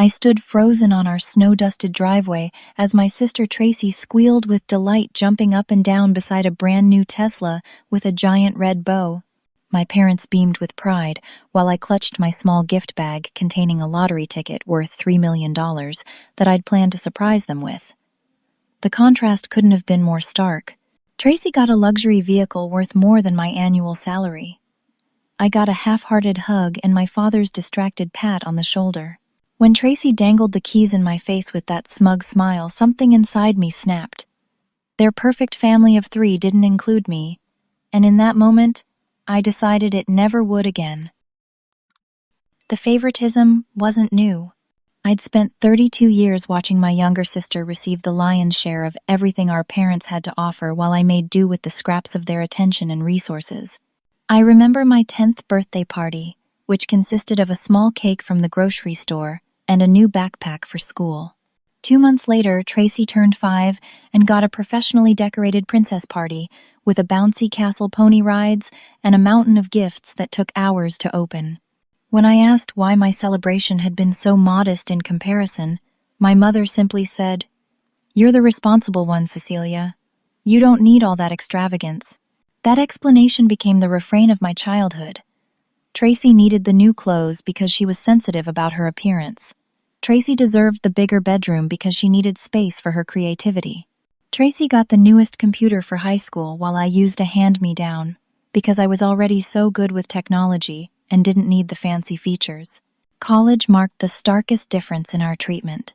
I stood frozen on our snow-dusted driveway as my sister Tracy squealed with delight, jumping up and down beside a brand-new Tesla with a giant red bow. My parents beamed with pride, while I clutched my small gift bag containing a lottery ticket worth $3 million that I'd planned to surprise them with. The contrast couldn't have been more stark. Tracy got a luxury vehicle worth more than my annual salary. I got a half-hearted hug and my father's distracted pat on the shoulder. When Tracy dangled the keys in my face with that smug smile, something inside me snapped. Their perfect family of 3 didn't include me, and in that moment, I decided it never would again. The favoritism wasn't new. I'd spent 32 years watching my younger sister receive the lion's share of everything our parents had to offer while I made do with the scraps of their attention and resources. I remember my 10th birthday party, which consisted of a small cake from the grocery store and a new backpack for school. 2 months later, Tracy turned 5 and got a professionally decorated princess party with a bouncy castle pony rides and a mountain of gifts that took hours to open. When I asked why my celebration had been so modest in comparison, my mother simply said, "You're the responsible one, Cecilia. You don't need all that extravagance." That explanation became the refrain of my childhood. Tracy needed the new clothes because she was sensitive about her appearance. Tracy deserved the bigger bedroom because she needed space for her creativity. Tracy got the newest computer for high school while I used a hand-me-down because I was already so good with technology and didn't need the fancy features. College marked the starkest difference in our treatment.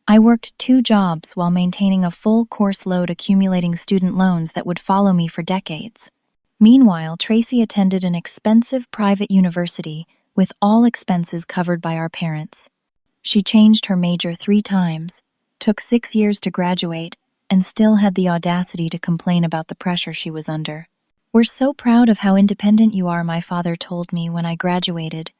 I worked 2 jobs while maintaining a full course load, accumulating student loans that would follow me for decades. Meanwhile, Tracy attended an expensive private university with all expenses covered by our parents. She changed her major 3 times, took 6 years to graduate, and still had the audacity to complain about the pressure she was under. "We're so proud of how independent you are," my father told me when I graduated,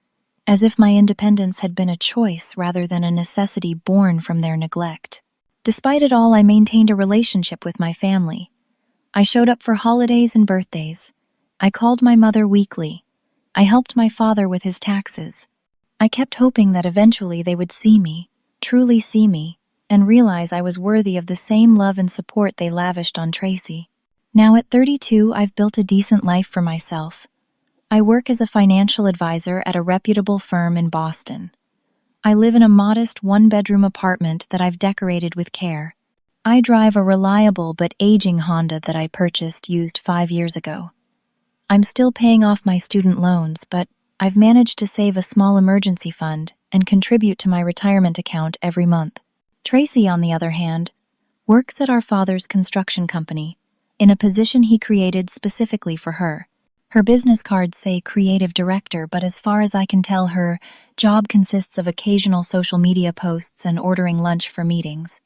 as if my independence had been a choice rather than a necessity born from their neglect. Despite it all, I maintained a relationship with my family. I showed up for holidays and birthdays. I called my mother weekly. I helped my father with his taxes. I kept hoping that eventually they would see me, truly see me, and realize I was worthy of the same love and support they lavished on Tracy. Now at 32, I've built a decent life for myself. I work as a financial advisor at a reputable firm in Boston. I live in a modest 1-bedroom apartment that I've decorated with care. I drive a reliable but aging Honda that I purchased used 5 years ago. I'm still paying off my student loans, but I've managed to save a small emergency fund and contribute to my retirement account every month. Tracy, on the other hand, works at our father's construction company, in a position he created specifically for her. Her business cards say creative director, but as far as I can tell, her job consists of occasional social media posts and ordering lunch for meetings.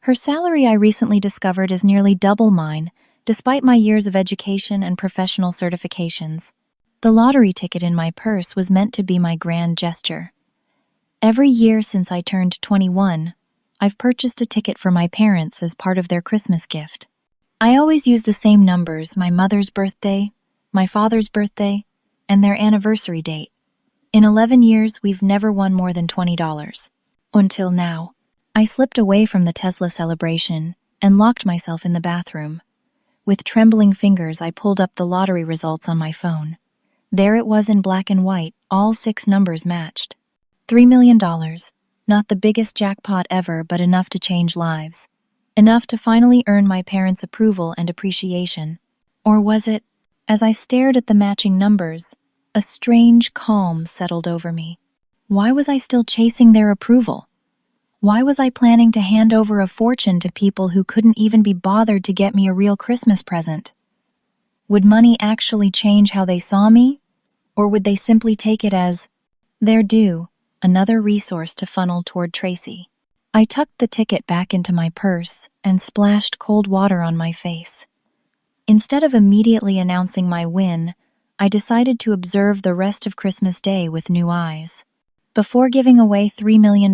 Her salary, I recently discovered, is nearly double mine, despite my years of education and professional certifications. The lottery ticket in my purse was meant to be my grand gesture. Every year since I turned 21, I've purchased a ticket for my parents as part of their Christmas gift. I always use the same numbers: my mother's birthday, my father's birthday, and their anniversary date. In 11 years, we've never won more than $20. Until now. I slipped away from the Tesla celebration and locked myself in the bathroom. With trembling fingers, I pulled up the lottery results on my phone. There it was in black and white, all 6 numbers matched. $3 million. Not the biggest jackpot ever, but enough to change lives. Enough to finally earn my parents' approval and appreciation. Or was it? As I stared at the matching numbers, a strange calm settled over me. Why was I still chasing their approval? Why was I planning to hand over a fortune to people who couldn't even be bothered to get me a real Christmas present? Would money actually change how they saw me? Or would they simply take it as their due, another resource to funnel toward Tracy? I tucked the ticket back into my purse and splashed cold water on my face. Instead of immediately announcing my win, I decided to observe the rest of Christmas Day with new eyes. Before giving away $3 million,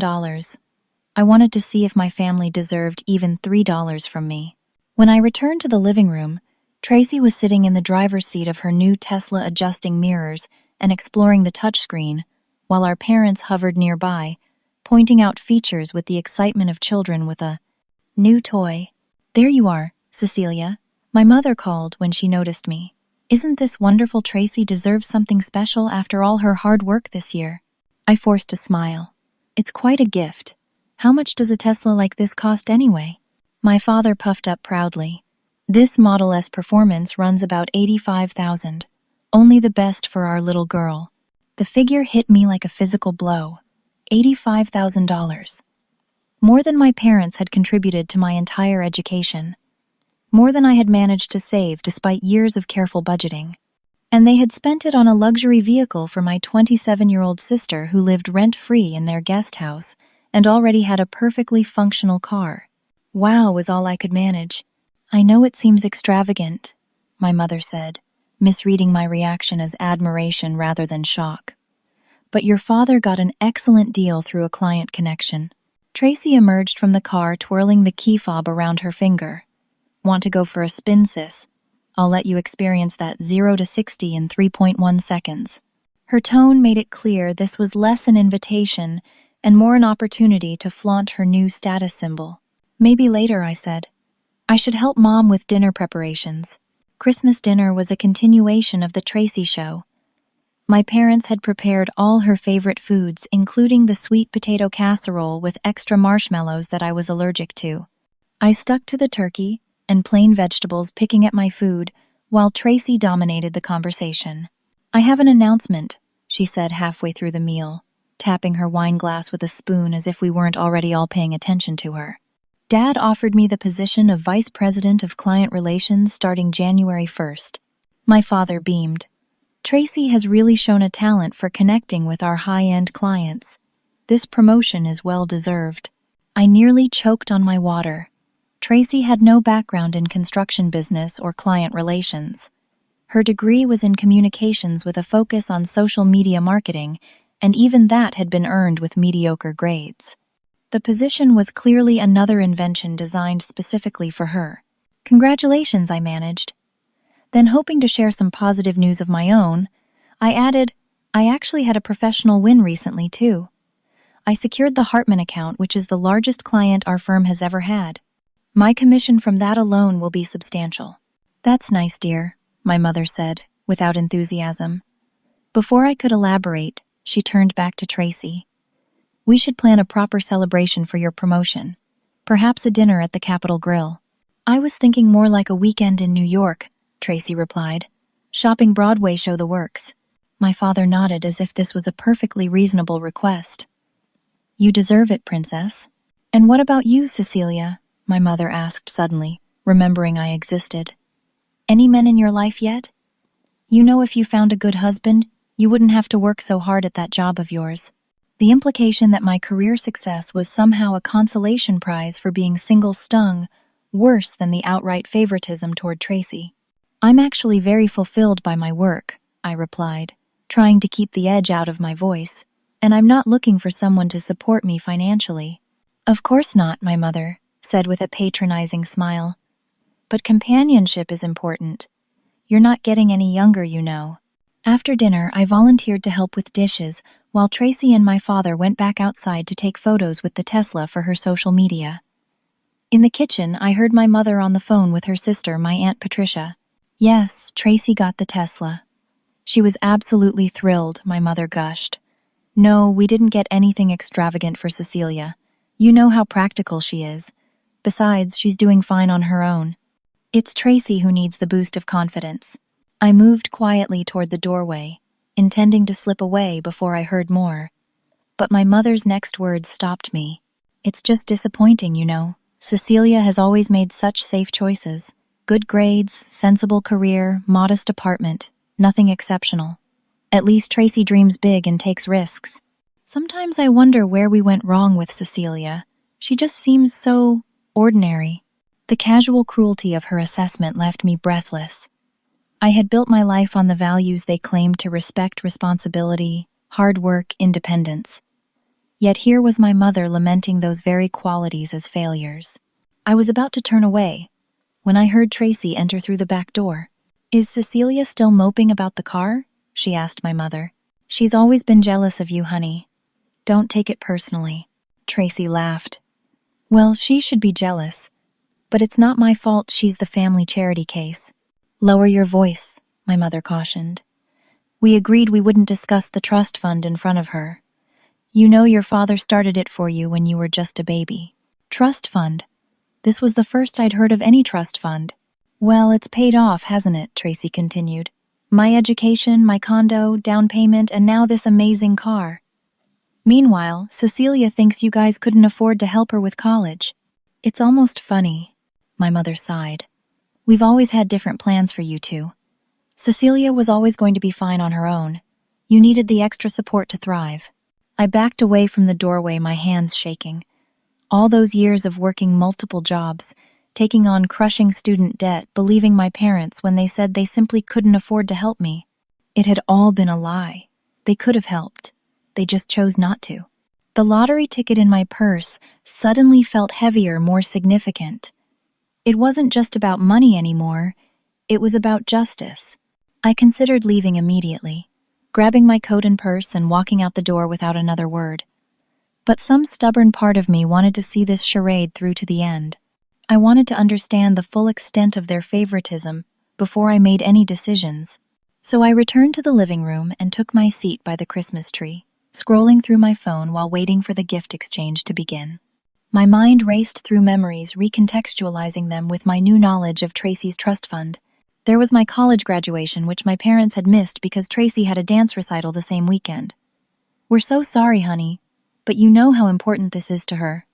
I wanted to see if my family deserved even $3 from me. When I returned to the living room, Tracy was sitting in the driver's seat of her new Tesla, adjusting mirrors and exploring the touchscreen, while our parents hovered nearby, pointing out features with the excitement of children with a new toy. "There you are, Cecilia," my mother called when she noticed me. "Isn't this wonderful? Tracy deserves something special after all her hard work this year." I forced a smile. "It's quite a gift. How much does a Tesla like this cost anyway?" My father puffed up proudly. "This Model S Performance runs about $85,000. Only the best for our little girl." The figure hit me like a physical blow. $85,000. More than my parents had contributed to my entire education. More than I had managed to save despite years of careful budgeting. And they had spent it on a luxury vehicle for my 27-year-old sister who lived rent-free in their guest house and already had a perfectly functional car. Wow was all I could manage. "I know it seems extravagant," my mother said, misreading my reaction as admiration rather than shock. "But your father got an excellent deal through a client connection." Tracy emerged from the car twirling the key fob around her finger. "Want to go for a spin, sis? I'll let you experience that 0 to 60 in 3.1 seconds. Her tone made it clear this was less an invitation and more an opportunity to flaunt her new status symbol. "Maybe later," I said. "I should help Mom with dinner preparations." Christmas dinner was a continuation of the Tracy show. My parents had prepared all her favorite foods, including the sweet potato casserole with extra marshmallows that I was allergic to. I stuck to the turkey and plain vegetables, picking at my food, while Tracy dominated the conversation. "I have an announcement," she said halfway through the meal, tapping her wine glass with a spoon as if we weren't already all paying attention to her. "Dad offered me the position of Vice President of Client Relations starting January 1st. My father beamed. "Tracy has really shown a talent for connecting with our high-end clients. This promotion is well-deserved." I nearly choked on my water. Tracy had no background in construction business or client relations. Her degree was in communications with a focus on social media marketing, and even that had been earned with mediocre grades. The position was clearly another invention designed specifically for her. "Congratulations," I managed. Then, hoping to share some positive news of my own, I added, "I actually had a professional win recently, too. I secured the Hartman account, which is the largest client our firm has ever had. My commission from that alone will be substantial." "That's nice, dear," my mother said, without enthusiasm. Before I could elaborate, she turned back to Tracy. "We should plan a proper celebration for your promotion. Perhaps a dinner at the Capitol Grill." "I was thinking more like a weekend in New York," Tracy replied. "Shopping Broadway, show the works." My father nodded as if this was a perfectly reasonable request. "You deserve it, Princess." "And what about you, Cecilia?" my mother asked suddenly, remembering I existed. "Any men in your life yet? You know, if you found a good husband, you wouldn't have to work so hard at that job of yours." The implication that my career success was somehow a consolation prize for being single stung worse than the outright favoritism toward Tracy. "I'm actually very fulfilled by my work," I replied, trying to keep the edge out of my voice, "and I'm not looking for someone to support me financially." "Of course not," my mother said with a patronizing smile. "But companionship is important. You're not getting any younger, you know." After dinner, I volunteered to help with dishes, while Tracy and my father went back outside to take photos with the Tesla for her social media. In the kitchen, I heard my mother on the phone with her sister, my Aunt Patricia. "Yes, Tracy got the Tesla." "She was absolutely thrilled," my mother gushed. "No, we didn't get anything extravagant for Cecilia. You know how practical she is. Besides, she's doing fine on her own. It's Tracy who needs the boost of confidence." I moved quietly toward the doorway, intending to slip away before I heard more. But my mother's next words stopped me. "It's just disappointing, you know. Cecilia has always made such safe choices. Good grades, sensible career, modest apartment, nothing exceptional. At least Tracy dreams big and takes risks. Sometimes I wonder where we went wrong with Cecilia. She just seems so ordinary." The casual cruelty of her assessment left me breathless. I had built my life on the values they claimed to respect: responsibility, hard work, independence. Yet here was my mother lamenting those very qualities as failures. I was about to turn away when I heard Tracy enter through the back door. "Is Cecilia still moping about the car?" she asked my mother. "She's always been jealous of you, honey. Don't take it personally." Tracy laughed. Well, she should be jealous. But it's not my fault she's the family charity case. Lower your voice, my mother cautioned. We agreed we wouldn't discuss the trust fund in front of her. You know your father started it for you when you were just a baby. Trust fund? This was the first I'd heard of any trust fund. Well, it's paid off, hasn't it? Tracy continued. My education, my condo, down payment, and now this amazing car. Meanwhile, Cecilia thinks you guys couldn't afford to help her with college. It's almost funny, my mother sighed. We've always had different plans for you two. Cecilia was always going to be fine on her own. You needed the extra support to thrive. I backed away from the doorway, my hands shaking. All those years of working multiple jobs, taking on crushing student debt, believing my parents when they said they simply couldn't afford to help me. It had all been a lie. They could have helped. They just chose not to. The lottery ticket in my purse suddenly felt heavier, more significant. It wasn't just about money anymore. It was about justice. I considered leaving immediately, grabbing my coat and purse and walking out the door without another word. But some stubborn part of me wanted to see this charade through to the end. I wanted to understand the full extent of their favoritism before I made any decisions. So I returned to the living room and took my seat by the Christmas tree, scrolling through my phone while waiting for the gift exchange to begin. My mind raced through memories, recontextualizing them with my new knowledge of Tracy's trust fund. There was my college graduation, which my parents had missed because Tracy had a dance recital the same weekend. We're so sorry, honey, but you know how important this is to her.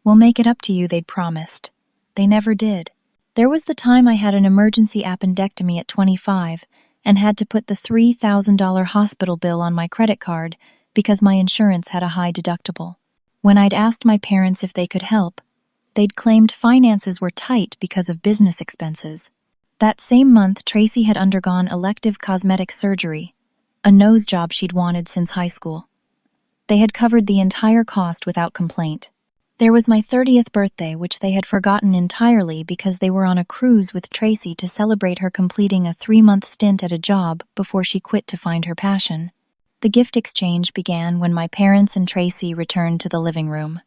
We'll make it up to you, they'd promised. They never did. There was the time I had an emergency appendectomy at 25 and had to put the $3,000 hospital bill on my credit card because my insurance had a high deductible. When I'd asked my parents if they could help, they'd claimed finances were tight because of business expenses. That same month, Tracy had undergone elective cosmetic surgery, a nose job she'd wanted since high school. They had covered the entire cost without complaint. There was my 30th birthday, which they had forgotten entirely because they were on a cruise with Tracy to celebrate her completing a 3-month stint at a job before she quit to find her passion. The gift exchange began when my parents and Tracy returned to the living room.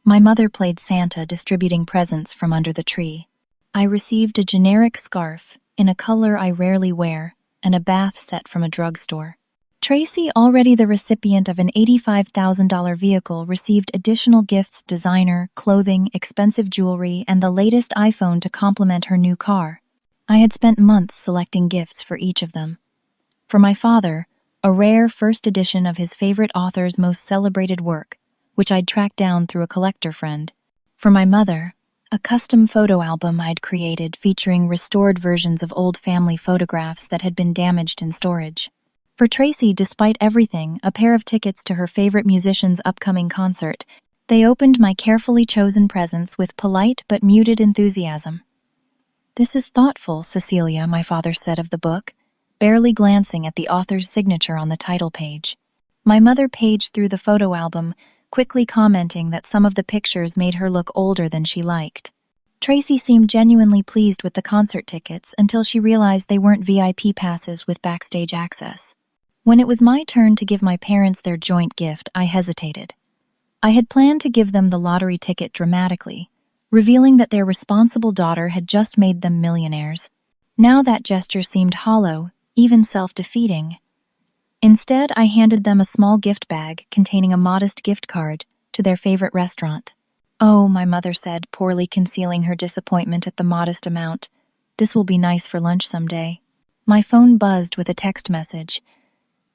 My mother played Santa, distributing presents from under the tree. I received a generic scarf in a color I rarely wear and a bath set from a drugstore. Tracy, already the recipient of an $85,000 vehicle, received additional gifts: designer, clothing, expensive jewelry, and the latest iPhone to complement her new car. I had spent months selecting gifts for each of them. For my father, a rare first edition of his favorite author's most celebrated work, which I'd tracked down through a collector friend. For my mother, a custom photo album I'd created featuring restored versions of old family photographs that had been damaged in storage. For Tracy, despite everything, a pair of tickets to her favorite musician's upcoming concert. They opened my carefully chosen presents with polite but muted enthusiasm. This is thoughtful, Cecilia, my father said of the book, barely glancing at the author's signature on the title page. My mother paged through the photo album, quickly commenting that some of the pictures made her look older than she liked. Tracy seemed genuinely pleased with the concert tickets until she realized they weren't VIP passes with backstage access. When it was my turn to give my parents their joint gift, I hesitated. I had planned to give them the lottery ticket dramatically, revealing that their responsible daughter had just made them millionaires. Now that gesture seemed hollow, even self-defeating. Instead, I handed them a small gift bag containing a modest gift card to their favorite restaurant. Oh, my mother said, poorly concealing her disappointment at the modest amount. This will be nice for lunch someday. My phone buzzed with a text message.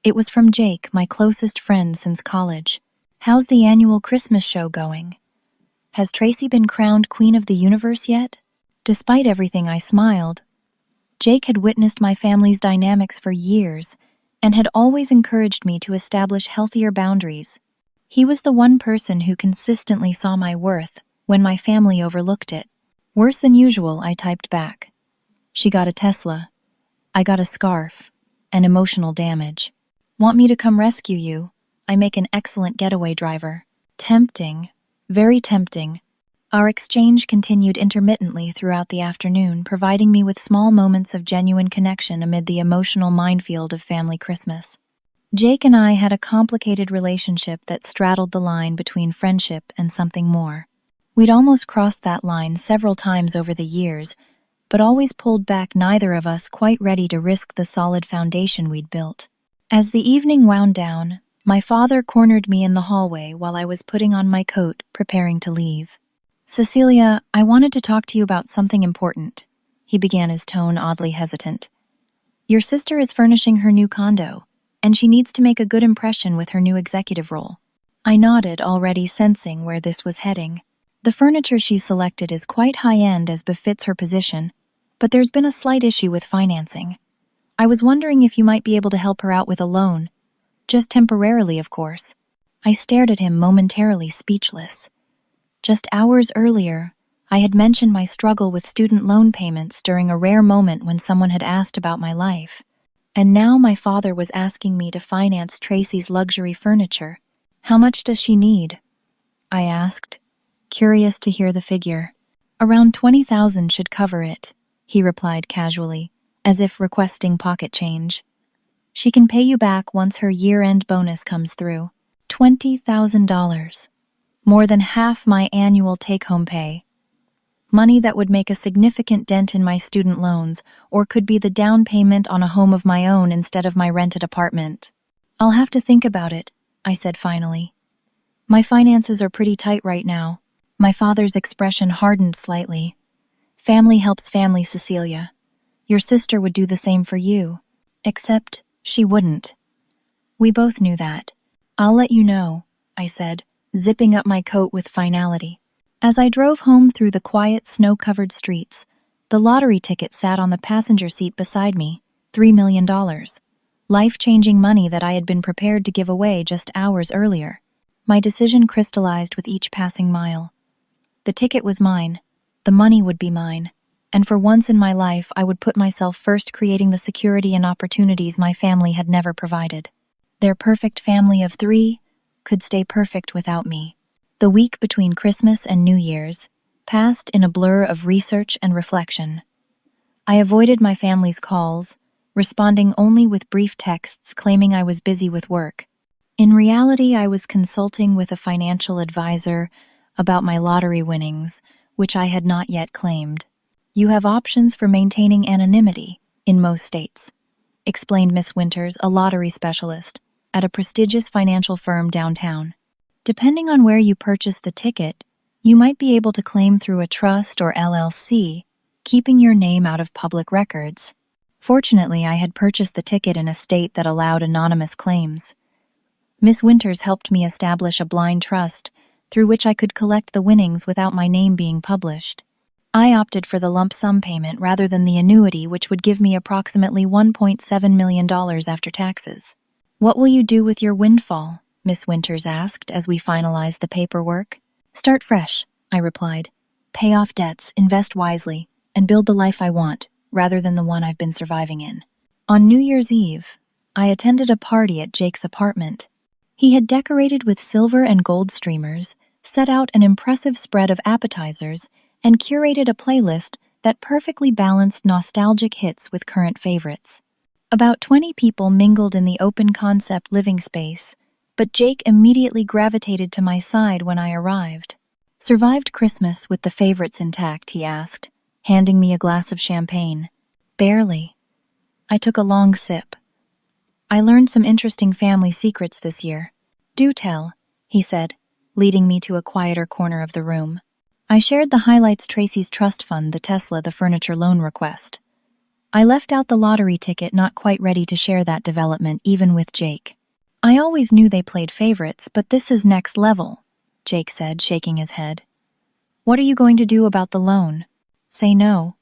It was from Jake, my closest friend since college. How's the annual Christmas show going? Has Tracy been crowned Queen of the Universe yet? Despite everything, I smiled. Jake had witnessed my family's dynamics for years and had always encouraged me to establish healthier boundaries. He was the one person who consistently saw my worth when my family overlooked it. Worse than usual, I typed back. She got a Tesla. I got a scarf. And emotional damage. Want me to come rescue you? I make an excellent getaway driver. Tempting. Very tempting. Our exchange continued intermittently throughout the afternoon, providing me with small moments of genuine connection amid the emotional minefield of family Christmas. Jake and I had a complicated relationship that straddled the line between friendship and something more. We'd almost crossed that line several times over the years, but always pulled back, neither of us quite ready to risk the solid foundation we'd built. As the evening wound down, my father cornered me in the hallway while I was putting on my coat, preparing to leave. "Cecilia, I wanted to talk to you about something important," he began, his tone oddly hesitant. "Your sister is furnishing her new condo, and she needs to make a good impression with her new executive role." I nodded, already sensing where this was heading. The furniture she selected is quite high-end, as befits her position, but there's been a slight issue with financing. I was wondering if you might be able to help her out with a loan. Just temporarily, of course. I stared at him, momentarily speechless. Just hours earlier, I had mentioned my struggle with student loan payments during a rare moment when someone had asked about my life. And now my father was asking me to finance Tracy's luxury furniture. "How much does she need?" I asked, curious to hear the figure. "Around 20,000 should cover it," he replied casually, as if requesting pocket change. "She can pay you back once her year-end bonus comes through." $20,000. More than half my annual take-home pay. Money that would make a significant dent in my student loans, or could be the down payment on a home of my own instead of my rented apartment. "I'll have to think about it," I said finally. "My finances are pretty tight right now." My father's expression hardened slightly. "Family helps family, Cecilia. Your sister would do the same for you. Except she wouldn't." We both knew that. "I'll let you know," I said, zipping up my coat with finality. As I drove home through the quiet, snow-covered streets, the lottery ticket sat on the passenger seat beside me. $3 million. Life-changing money that I had been prepared to give away just hours earlier. My decision crystallized with each passing mile. The ticket was mine. The money would be mine. And for once in my life, I would put myself first, creating the security and opportunities my family had never provided. Their perfect family of 3 could stay perfect without me. The week between Christmas and New Year's passed in a blur of research and reflection. I avoided my family's calls, responding only with brief texts claiming I was busy with work. In reality, I was consulting with a financial advisor about my lottery winnings, which I had not yet claimed. "You have options for maintaining anonymity in most states," explained Miss Winters, a lottery specialist at a prestigious financial firm downtown. "Depending on where you purchase the ticket, you might be able to claim through a trust or LLC, keeping your name out of public records." Fortunately, I had purchased the ticket in a state that allowed anonymous claims. Miss Winters helped me establish a blind trust through which I could collect the winnings without my name being published. I opted for the lump sum payment rather than the annuity, which would give me approximately $1.7 million after taxes. "What will you do with your windfall?" Miss Winters asked as we finalized the paperwork. "Start fresh," I replied. "Pay off debts, invest wisely, and build the life I want, rather than the one I've been surviving in." On New Year's Eve, I attended a party at Jake's apartment. He had decorated with silver and gold streamers, set out an impressive spread of appetizers, and curated a playlist that perfectly balanced nostalgic hits with current favorites. About 20 people mingled in the open-concept living space, but Jake immediately gravitated to my side when I arrived. "Survived Christmas with the favorites intact?" he asked, handing me a glass of champagne. "Barely." I took a long sip. "I learned some interesting family secrets this year." "Do tell," he said, leading me to a quieter corner of the room. I shared the highlights: Tracy's trust fund, the Tesla, the furniture loan request. I left out the lottery ticket, not quite ready to share that development even with Jake. "I always knew they played favorites, but this is next level," Jake said, shaking his head. "What are you going to do about the loan?" "Say no.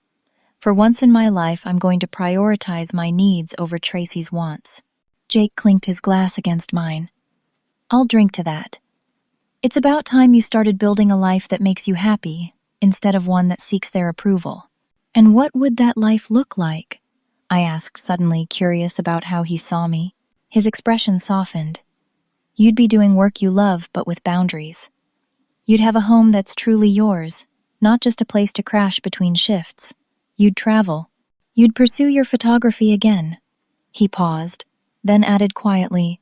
For once in my life, I'm going to prioritize my needs over Tracy's wants." Jake clinked his glass against mine. "I'll drink to that. It's about time you started building a life that makes you happy, instead of one that seeks their approval." "And what would that life look like?" I asked, suddenly curious about how he saw me. His expression softened. "You'd be doing work you love, but with boundaries. You'd have a home that's truly yours, not just a place to crash between shifts. You'd travel. You'd pursue your photography again." He paused, then added quietly,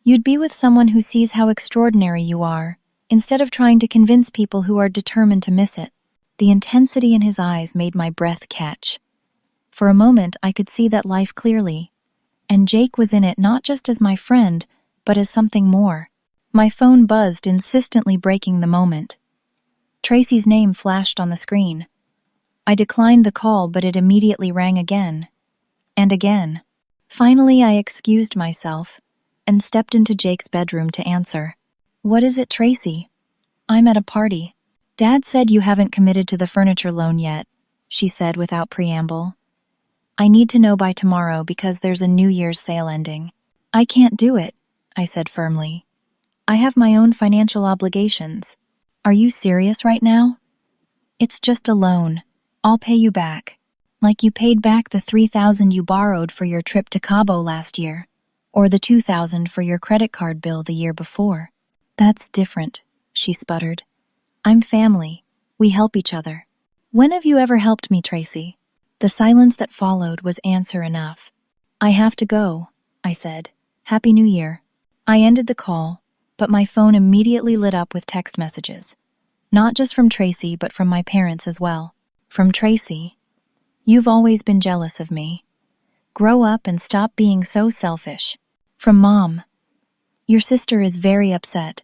"You'd be with someone who sees how extraordinary you are, instead of trying to convince people who are determined to miss it." The intensity in his eyes made my breath catch. For a moment, I could see that life clearly, and Jake was in it not just as my friend, but as something more. My phone buzzed, insistently breaking the moment. Tracy's name flashed on the screen. I declined the call, but it immediately rang again. And again. Finally, I excused myself and stepped into Jake's bedroom to answer. "What is it, Tracy?" "I'm at a party. Dad said you haven't committed to the furniture loan yet," she said without preamble. "I need to know by tomorrow because there's a New Year's sale ending." "I can't do it," I said firmly. "I have my own financial obligations." "Are you serious right now?" "It's just a loan. I'll pay you back. Like you paid back the $3,000 you borrowed for your trip to Cabo last year, or the $2,000 for your credit card bill the year before." "That's different," she sputtered. "I'm family. We help each other." "When have you ever helped me, Tracy?" The silence that followed was answer enough. "I have to go," I said. "Happy New Year." I ended the call, but my phone immediately lit up with text messages. Not just from Tracy, but from my parents as well. From Tracy, "You've always been jealous of me. Grow up and stop being so selfish." From Mom, "Your sister is very upset.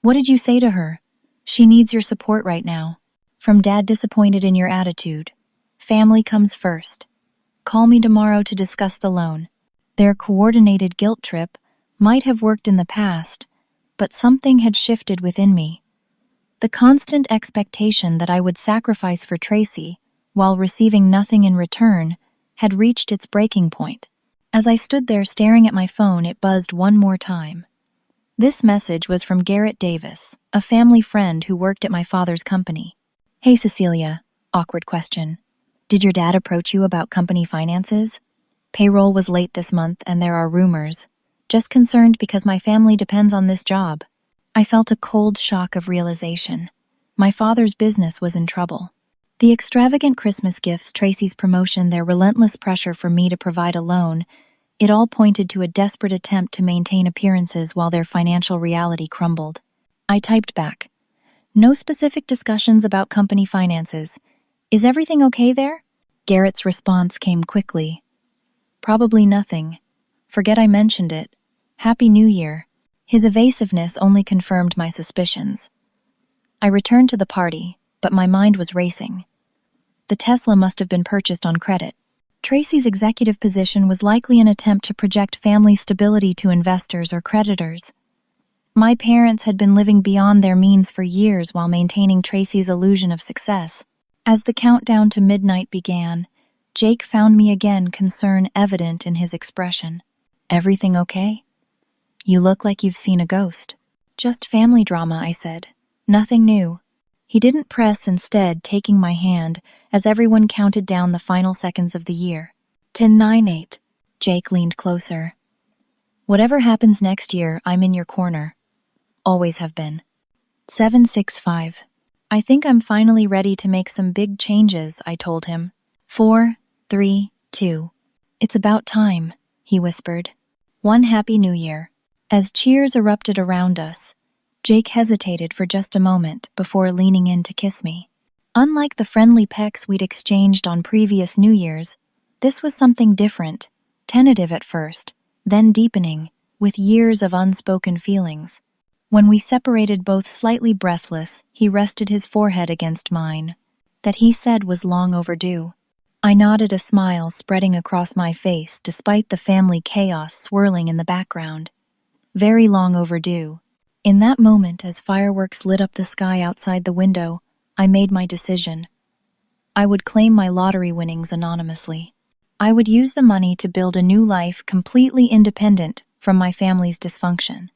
What did you say to her? She needs your support right now." From Dad, "Disappointed in your attitude. Family comes first. Call me tomorrow to discuss the loan." Their coordinated guilt trip might have worked in the past, but something had shifted within me. The constant expectation that I would sacrifice for Tracy while receiving nothing in return had reached its breaking point. As I stood there staring at my phone, it buzzed one more time. This message was from Garrett Davis, a family friend who worked at my father's company. "Hey Cecilia," awkward question. "Did your dad approach you about company finances? Payroll was late this month and there are rumors. Just concerned because my family depends on this job." I felt a cold shock of realization. My father's business was in trouble. The extravagant Christmas gifts, Tracy's promotion, their relentless pressure for me to provide a loan, it all pointed to a desperate attempt to maintain appearances while their financial reality crumbled. I typed back, "No specific discussions about company finances. Is everything okay there?" Garrett's response came quickly. "Probably nothing. Forget I mentioned it. Happy New Year." His evasiveness only confirmed my suspicions. I returned to the party, but my mind was racing. The Tesla must have been purchased on credit. Tracy's executive position was likely an attempt to project family stability to investors or creditors. My parents had been living beyond their means for years while maintaining Tracy's illusion of success. As the countdown to midnight began, Jake found me again, concern evident in his expression. "Everything okay? You look like you've seen a ghost." "Just family drama," I said. "Nothing new." He didn't press, instead taking my hand as everyone counted down the final seconds of the year. 10, 9, 8. Jake leaned closer. "Whatever happens next year, I'm in your corner. Always have been." 7, 6, 5. "I think I'm finally ready to make some big changes," I told him. 4, 3, 2. "It's about time," he whispered. "One Happy New Year." As cheers erupted around us, Jake hesitated for just a moment before leaning in to kiss me. Unlike the friendly pecks we'd exchanged on previous New Year's, this was something different, tentative at first, then deepening, with years of unspoken feelings. When we separated, both slightly breathless, he rested his forehead against mine. That, he said, was long overdue. I nodded, a smile spreading across my face despite the family chaos swirling in the background. Very long overdue. In that moment, as fireworks lit up the sky outside the window, I made my decision. I would claim my lottery winnings anonymously. I would use the money to build a new life completely independent from my family's dysfunction.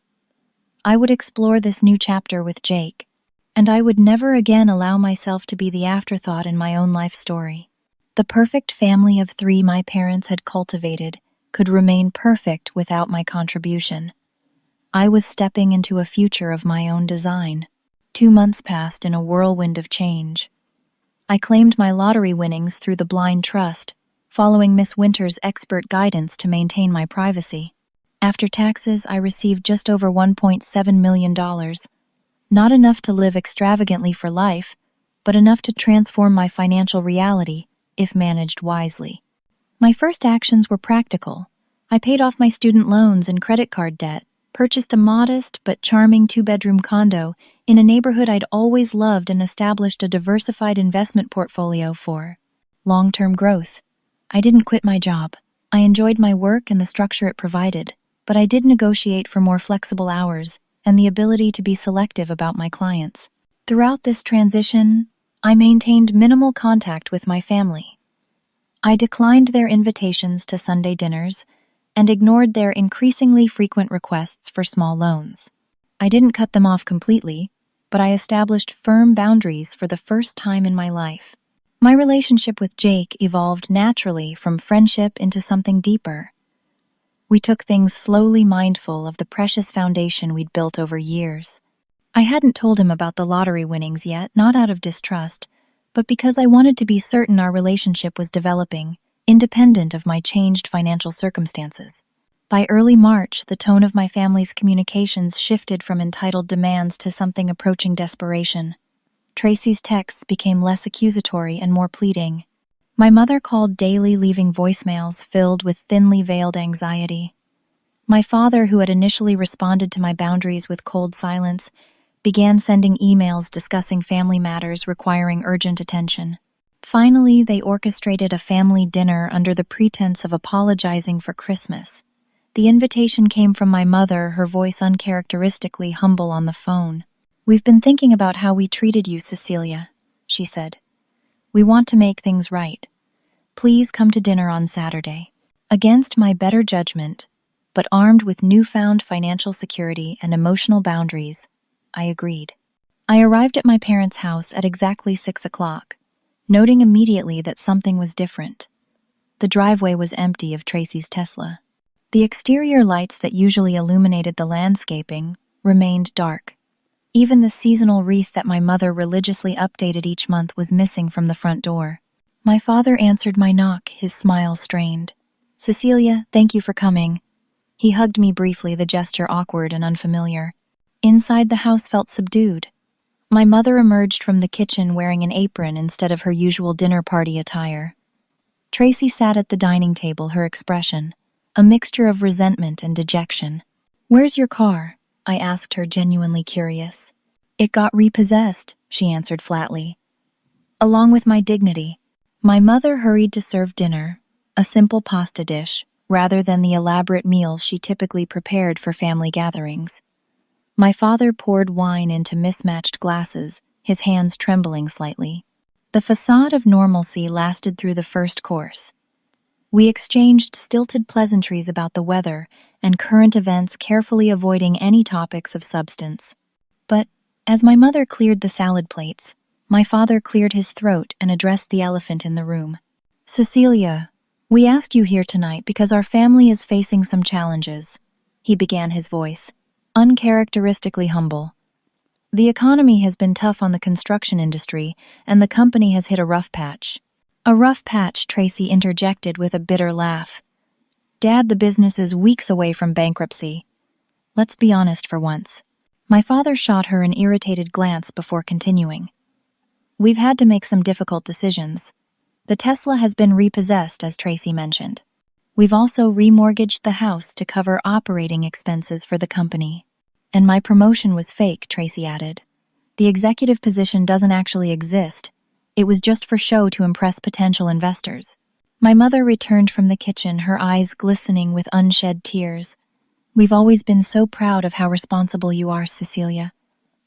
I would explore this new chapter with Jake, and I would never again allow myself to be the afterthought in my own life story. The perfect family of 3 my parents had cultivated could remain perfect without my contribution. I was stepping into a future of my own design. 2 months passed in a whirlwind of change. I claimed my lottery winnings through the blind trust, following Miss Winter's expert guidance to maintain my privacy. After taxes, I received just over $1.7 million. Not enough to live extravagantly for life, but enough to transform my financial reality, if managed wisely. My first actions were practical. I paid off my student loans and credit card debt, purchased a modest but charming two-bedroom condo in a neighborhood I'd always loved, and established a diversified investment portfolio for long-term growth. I didn't quit my job. I enjoyed my work and the structure it provided, but I did negotiate for more flexible hours and the ability to be selective about my clients. Throughout this transition, I maintained minimal contact with my family. I declined their invitations to Sunday dinners and ignored their increasingly frequent requests for small loans. I didn't cut them off completely, but I established firm boundaries for the first time in my life. My relationship with Jake evolved naturally from friendship into something deeper. We took things slowly, mindful of the precious foundation we'd built over years. I hadn't told him about the lottery winnings yet, not out of distrust, but because I wanted to be certain our relationship was developing, independent of my changed financial circumstances. By early March, the tone of my family's communications shifted from entitled demands to something approaching desperation. Tracy's texts became less accusatory and more pleading. My mother called daily, leaving voicemails filled with thinly veiled anxiety. My father, who had initially responded to my boundaries with cold silence, began sending emails discussing family matters requiring urgent attention. Finally, they orchestrated a family dinner under the pretense of apologizing for Christmas. The invitation came from my mother, her voice uncharacteristically humble on the phone. "We've been thinking about how we treated you, Cecilia," she said. "We want to make things right. Please come to dinner on Saturday." Against my better judgment, but armed with newfound financial security and emotional boundaries, I agreed. I arrived at my parents' house at exactly 6 o'clock, noting immediately that something was different. The driveway was empty of Tracy's Tesla. The exterior lights that usually illuminated the landscaping remained dark. Even the seasonal wreath that my mother religiously updated each month was missing from the front door. My father answered my knock, his smile strained. "Cecilia, thank you for coming." He hugged me briefly, the gesture awkward and unfamiliar. Inside, the house felt subdued. My mother emerged from the kitchen wearing an apron instead of her usual dinner party attire. Tracy sat at the dining table, her expression a mixture of resentment and dejection. "Where's your car?" I asked her, genuinely curious. "It got repossessed," she answered flatly. "Along with my dignity." My mother hurried to serve dinner, a simple pasta dish, rather than the elaborate meals she typically prepared for family gatherings. My father poured wine into mismatched glasses, his hands trembling slightly. The facade of normalcy lasted through the first course. We exchanged stilted pleasantries about the weather and current events, carefully avoiding any topics of substance. But, as my mother cleared the salad plates, my father cleared his throat and addressed the elephant in the room. "Cecilia, we asked you here tonight because our family is facing some challenges," he began, his voice uncharacteristically humble. "The economy has been tough on the construction industry, and the company has hit a rough patch." "A rough patch," Tracy interjected with a bitter laugh. "Dad, the business is weeks away from bankruptcy. Let's be honest for once." My father shot her an irritated glance before continuing. "We've had to make some difficult decisions. The Tesla has been repossessed, as Tracy mentioned. We've also remortgaged the house to cover operating expenses for the company. And my promotion was fake," Tracy added. "The executive position doesn't actually exist. It was just for show to impress potential investors." My mother returned from the kitchen, her eyes glistening with unshed tears. "We've always been so proud of how responsible you are, Cecilia.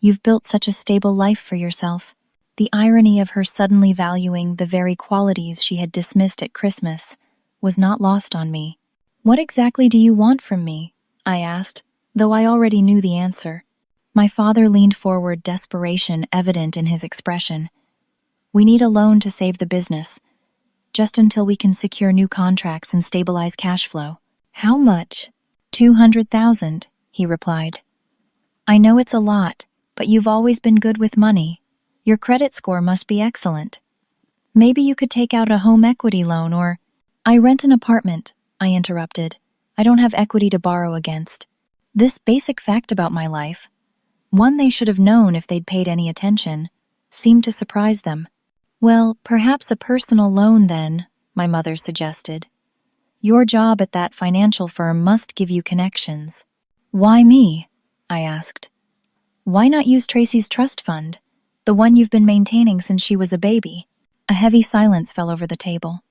You've built such a stable life for yourself." The irony of her suddenly valuing the very qualities she had dismissed at Christmas was not lost on me. "What exactly do you want from me?" I asked, though I already knew the answer. My father leaned forward, desperation evident in his expression. "We need a loan to save the business, just until we can secure new contracts and stabilize cash flow." "How much?" $200,000, he replied. "I know it's a lot, but you've always been good with money. Your credit score must be excellent. Maybe you could take out a home equity loan or—" "I rent an apartment," I interrupted. I don't have equity to borrow against. This basic fact about my life, one they should have known if they'd paid any attention, seemed to surprise them. Well, perhaps a personal loan then, my mother suggested. Your job at that financial firm must give you connections. Why me? I asked. Why not use Tracy's trust fund, the one you've been maintaining since she was a baby? A heavy silence fell over the table.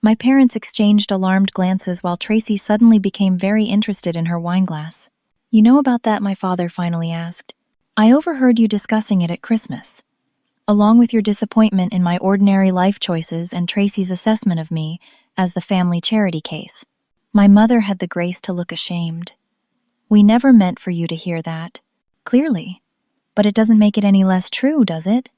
My parents exchanged alarmed glances while Tracy suddenly became very interested in her wineglass. You know about that? My father finally asked. I overheard you discussing it at Christmas. Along with your disappointment in my ordinary life choices and Tracy's assessment of me as the family charity case. My mother had the grace to look ashamed. We never meant for you to hear that. Clearly. But it doesn't make it any less true, does it?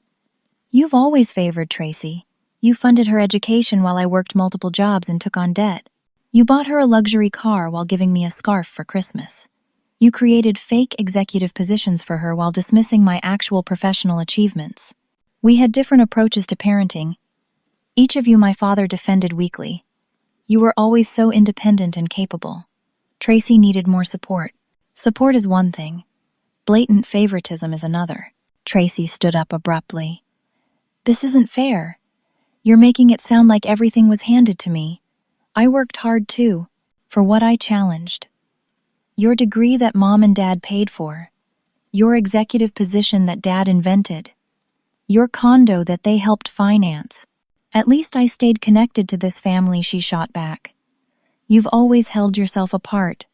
You've always favored Tracy. You funded her education while I worked multiple jobs and took on debt. You bought her a luxury car while giving me a scarf for Christmas. You created fake executive positions for her while dismissing my actual professional achievements. We had different approaches to parenting. Each of you my father defended weakly. You were always so independent and capable. Tracy needed more support. Support is one thing. Blatant favoritism is another. Tracy stood up abruptly. This isn't fair. You're making it sound like everything was handed to me. I worked hard too, for what I challenged. Your degree that Mom and Dad paid for. Your executive position that Dad invented. Your condo that they helped finance. At least I stayed connected to this family, she shot back. You've always held yourself apart,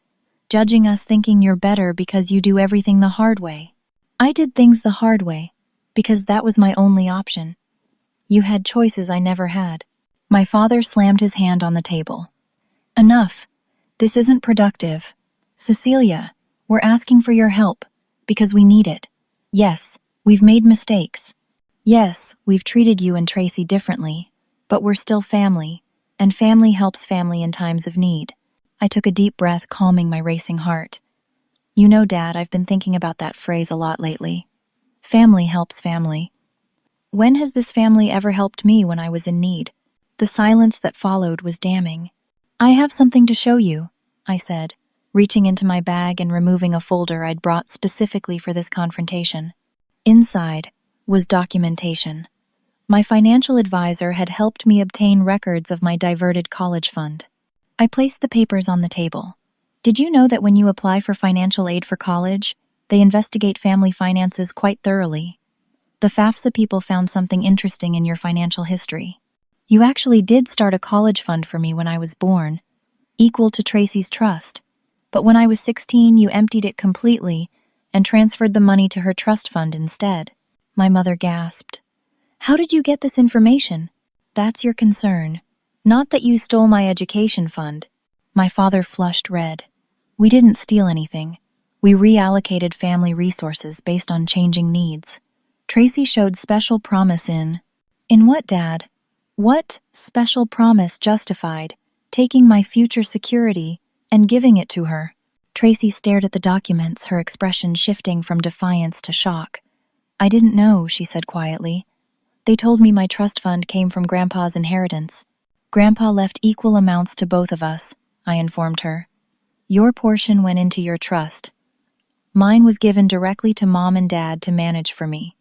judging us thinking you're better because you do everything the hard way. I did things the hard way, because that was my only option. You had choices I never had. My father slammed his hand on the table. Enough. This isn't productive. Cecilia, we're asking for your help, because we need it. Yes, we've made mistakes. Yes, we've treated you and Tracy differently, but we're still family, and family helps family in times of need. I took a deep breath, calming my racing heart. You know, Dad, I've been thinking about that phrase a lot lately. Family helps family. When has this family ever helped me when I was in need? The silence that followed was damning. I have something to show you, I said, reaching into my bag and removing a folder I'd brought specifically for this confrontation. Inside was documentation. My financial advisor had helped me obtain records of my diverted college fund. I placed the papers on the table. Did you know that when you apply for financial aid for college, they investigate family finances quite thoroughly? The FAFSA people found something interesting in your financial history. You actually did start a college fund for me when I was born, equal to Tracy's trust. But when I was 16, you emptied it completely and transferred the money to her trust fund instead. My mother gasped. How did you get this information? That's your concern. Not that you stole my education fund. My father flushed red. We didn't steal anything. We reallocated family resources based on changing needs. Tracy showed special promise in what, Dad? What special promise justified taking my future security and giving it to her? Tracy stared at the documents, her expression shifting from defiance to shock. I didn't know, she said quietly. They told me my trust fund came from Grandpa's inheritance. Grandpa left equal amounts to both of us, I informed her. Your portion went into your trust. Mine was given directly to Mom and Dad to manage for me.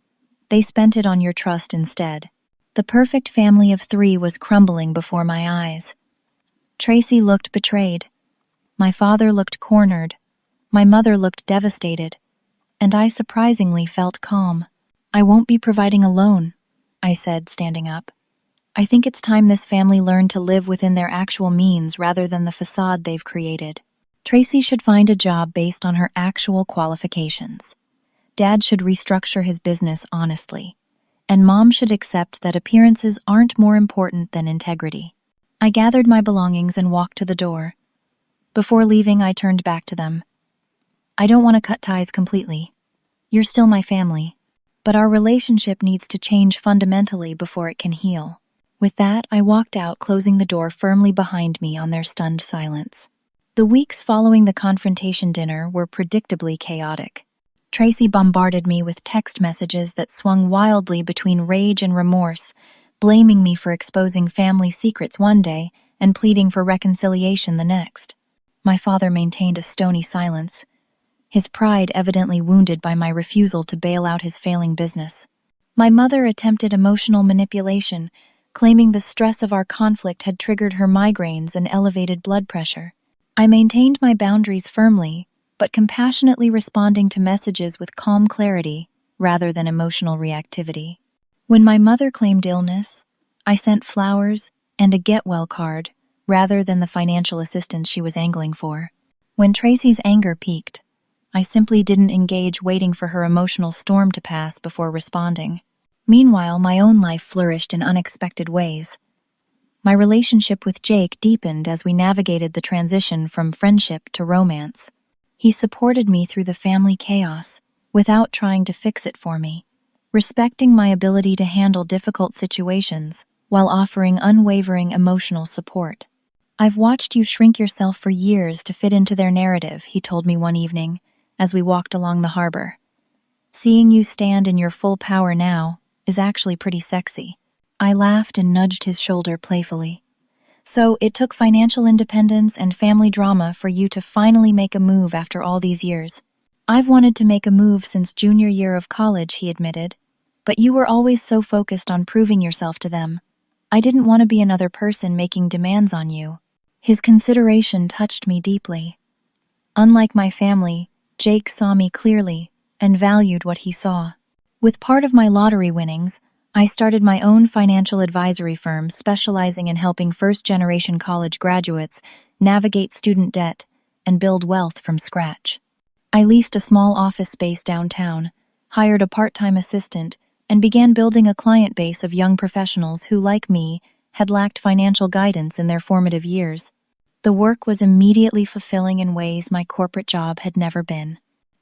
They spent it on your trust instead. The perfect family of 3 was crumbling before my eyes. Tracy looked betrayed. My father looked cornered. My mother looked devastated. And I surprisingly felt calm. I won't be providing a loan, I said, standing up. I think it's time this family learned to live within their actual means rather than the facade they've created. Tracy should find a job based on her actual qualifications. Dad should restructure his business honestly. And Mom should accept that appearances aren't more important than integrity. I gathered my belongings and walked to the door. Before leaving, I turned back to them. I don't want to cut ties completely. You're still my family. But our relationship needs to change fundamentally before it can heal. With that, I walked out, closing the door firmly behind me on their stunned silence. The weeks following the confrontation dinner were predictably chaotic. Tracy bombarded me with text messages that swung wildly between rage and remorse, blaming me for exposing family secrets one day and pleading for reconciliation the next. My father maintained a stony silence, his pride evidently wounded by my refusal to bail out his failing business. My mother attempted emotional manipulation, claiming the stress of our conflict had triggered her migraines and elevated blood pressure. I maintained my boundaries firmly, but compassionately responding to messages with calm clarity rather than emotional reactivity. When my mother claimed illness, I sent flowers and a get-well card rather than the financial assistance she was angling for. When Tracy's anger peaked, I simply didn't engage, waiting for her emotional storm to pass before responding. Meanwhile, my own life flourished in unexpected ways. My relationship with Jake deepened as we navigated the transition from friendship to romance. He supported me through the family chaos, without trying to fix it for me, respecting my ability to handle difficult situations while offering unwavering emotional support. "I've watched you shrink yourself for years to fit into their narrative," he told me one evening as we walked along the harbor. "Seeing you stand in your full power now is actually pretty sexy." I laughed and nudged his shoulder playfully. "So it took financial independence and family drama for you to finally make a move after all these years." "I've wanted to make a move since junior year of college," he admitted, "but you were always so focused on proving yourself to them. I didn't want to be another person making demands on you." His consideration touched me deeply. Unlike my family, Jake saw me clearly and valued what he saw. With part of my lottery winnings, I started my own financial advisory firm specializing in helping first-generation college graduates navigate student debt and build wealth from scratch. I leased a small office space downtown, hired a part-time assistant, and began building a client base of young professionals who, like me, had lacked financial guidance in their formative years. The work was immediately fulfilling in ways my corporate job had never been.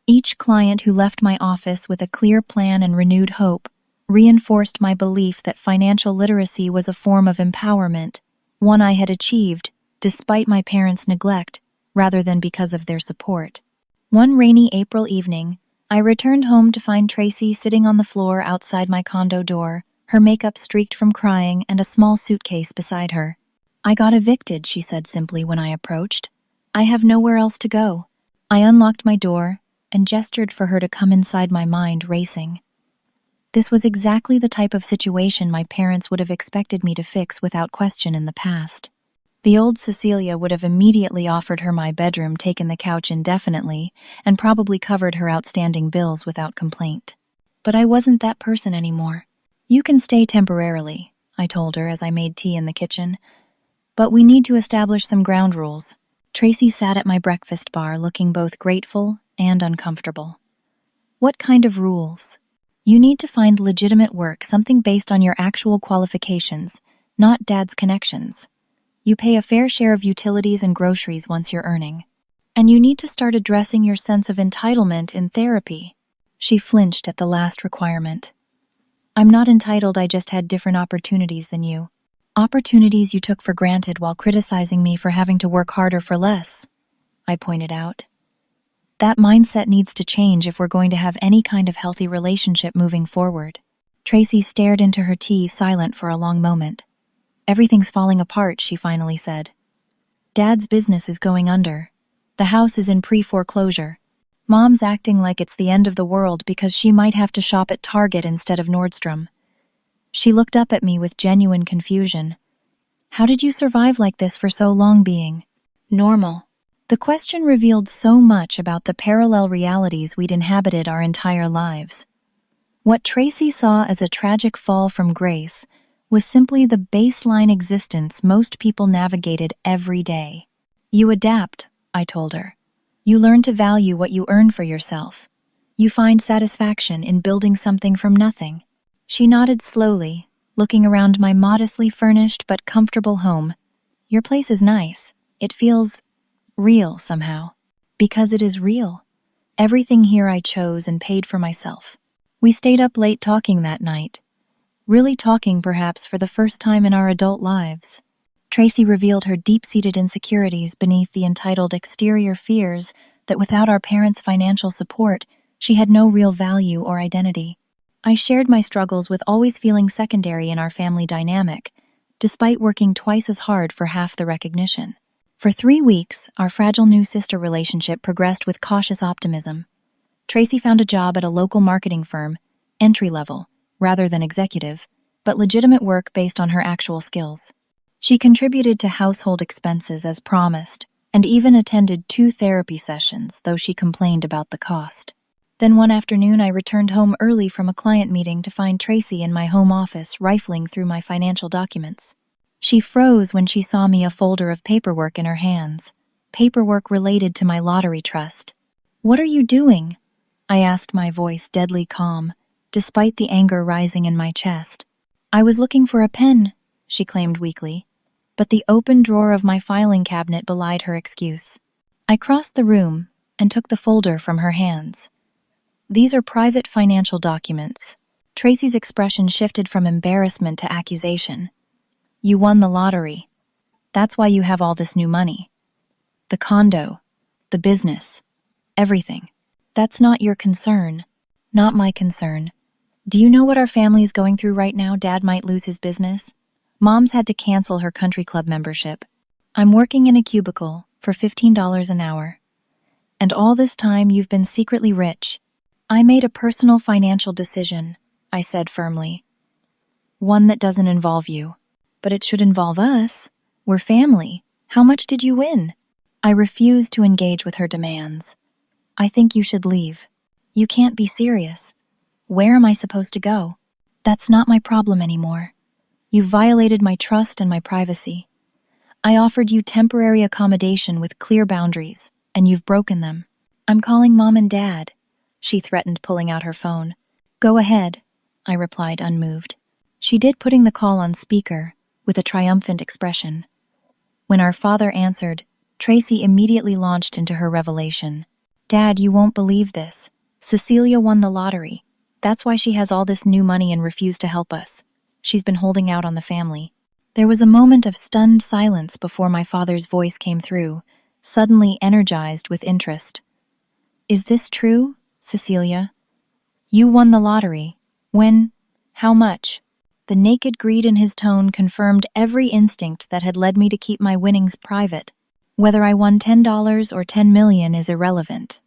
Each client who left my office with a clear plan and renewed hope reinforced my belief that financial literacy was a form of empowerment, one I had achieved despite my parents' neglect rather than because of their support. One rainy April evening, I returned home to find Tracy sitting on the floor outside my condo door, her makeup streaked from crying and a small suitcase beside her. "I got evicted," she said simply when I approached. "I have nowhere else to go." I unlocked my door and gestured for her to come inside, my mind racing. This was exactly the type of situation my parents would have expected me to fix without question in the past. The old Cecilia would have immediately offered her my bedroom, taken the couch indefinitely, and probably covered her outstanding bills without complaint. But I wasn't that person anymore. "You can stay temporarily," I told her as I made tea in the kitchen, "but we need to establish some ground rules." Tracy sat at my breakfast bar looking both grateful and uncomfortable. "What kind of rules?" "You need to find legitimate work, something based on your actual qualifications, not Dad's connections. You pay a fair share of utilities and groceries once you're earning. And you need to start addressing your sense of entitlement in therapy." She flinched at the last requirement. "I'm not entitled, I just had different opportunities than you." "Opportunities you took for granted while criticizing me for having to work harder for less," I pointed out. "That mindset needs to change if we're going to have any kind of healthy relationship moving forward." Tracy stared into her tea, silent for a long moment. "Everything's falling apart," she finally said. "Dad's business is going under. The house is in pre-foreclosure. Mom's acting like it's the end of the world because she might have to shop at Target instead of Nordstrom." She looked up at me with genuine confusion. "How did you survive like this for so long, being normal?" The question revealed so much about the parallel realities we'd inhabited our entire lives. What Tracy saw as a tragic fall from grace was simply the baseline existence most people navigated every day. "You adapt," I told her. "You learn to value what you earn for yourself. You find satisfaction in building something from nothing." She nodded slowly, looking around my modestly furnished but comfortable home. "Your place is nice. It feels real somehow." "Because it is real. Everything here I chose and paid for myself." We stayed up late talking that night. Really talking, perhaps, for the first time in our adult lives. Tracy revealed her deep-seated insecurities beneath the entitled exterior fears that without our parents' financial support, she had no real value or identity. I shared my struggles with always feeling secondary in our family dynamic, despite working twice as hard for half the recognition. For 3 weeks, our fragile new sister relationship progressed with cautious optimism. Tracy found a job at a local marketing firm, entry level, rather than executive, but legitimate work based on her actual skills. She contributed to household expenses as promised, and even attended 2 therapy sessions, though she complained about the cost. Then one afternoon I returned home early from a client meeting to find Tracy in my home office rifling through my financial documents. She froze when she saw me, a folder of paperwork in her hands. Paperwork related to my lottery trust. "What are you doing?" I asked, my voice deadly calm, despite the anger rising in my chest. "I was looking for a pen," she claimed weakly, but the open drawer of my filing cabinet belied her excuse. I crossed the room and took the folder from her hands. "These are private financial documents." Tracy's expression shifted from embarrassment to accusation. "You won the lottery. That's why you have all this new money. The condo, the business, everything. That's not your concern." "Not my concern. Do you know what our family is going through right now? Dad might lose his business. Mom's had to cancel her country club membership. I'm working in a cubicle for $15 an hour. And all this time you've been secretly rich." "I made a personal financial decision," I said firmly. "One that doesn't involve you." "But it should involve us. We're family. How much did you win?" I refused to engage with her demands. "I think you should leave." "You can't be serious. Where am I supposed to go?" "That's not my problem anymore. You've violated my trust and my privacy. I offered you temporary accommodation with clear boundaries, and you've broken them. I'm calling Mom and Dad," she threatened, pulling out her phone. "Go ahead," I replied, unmoved. She did, putting the call on speaker, with a triumphant expression. When our father answered, Tracy immediately launched into her revelation. "Dad, you won't believe this. Cecilia won the lottery. That's why she has all this new money and refused to help us. She's been holding out on the family." There was a moment of stunned silence before my father's voice came through, suddenly energized with interest. "Is this true, Cecilia? You won the lottery. When? How much?" The naked greed in his tone confirmed every instinct that had led me to keep my winnings private. "Whether I won $10 or 10 million is irrelevant,"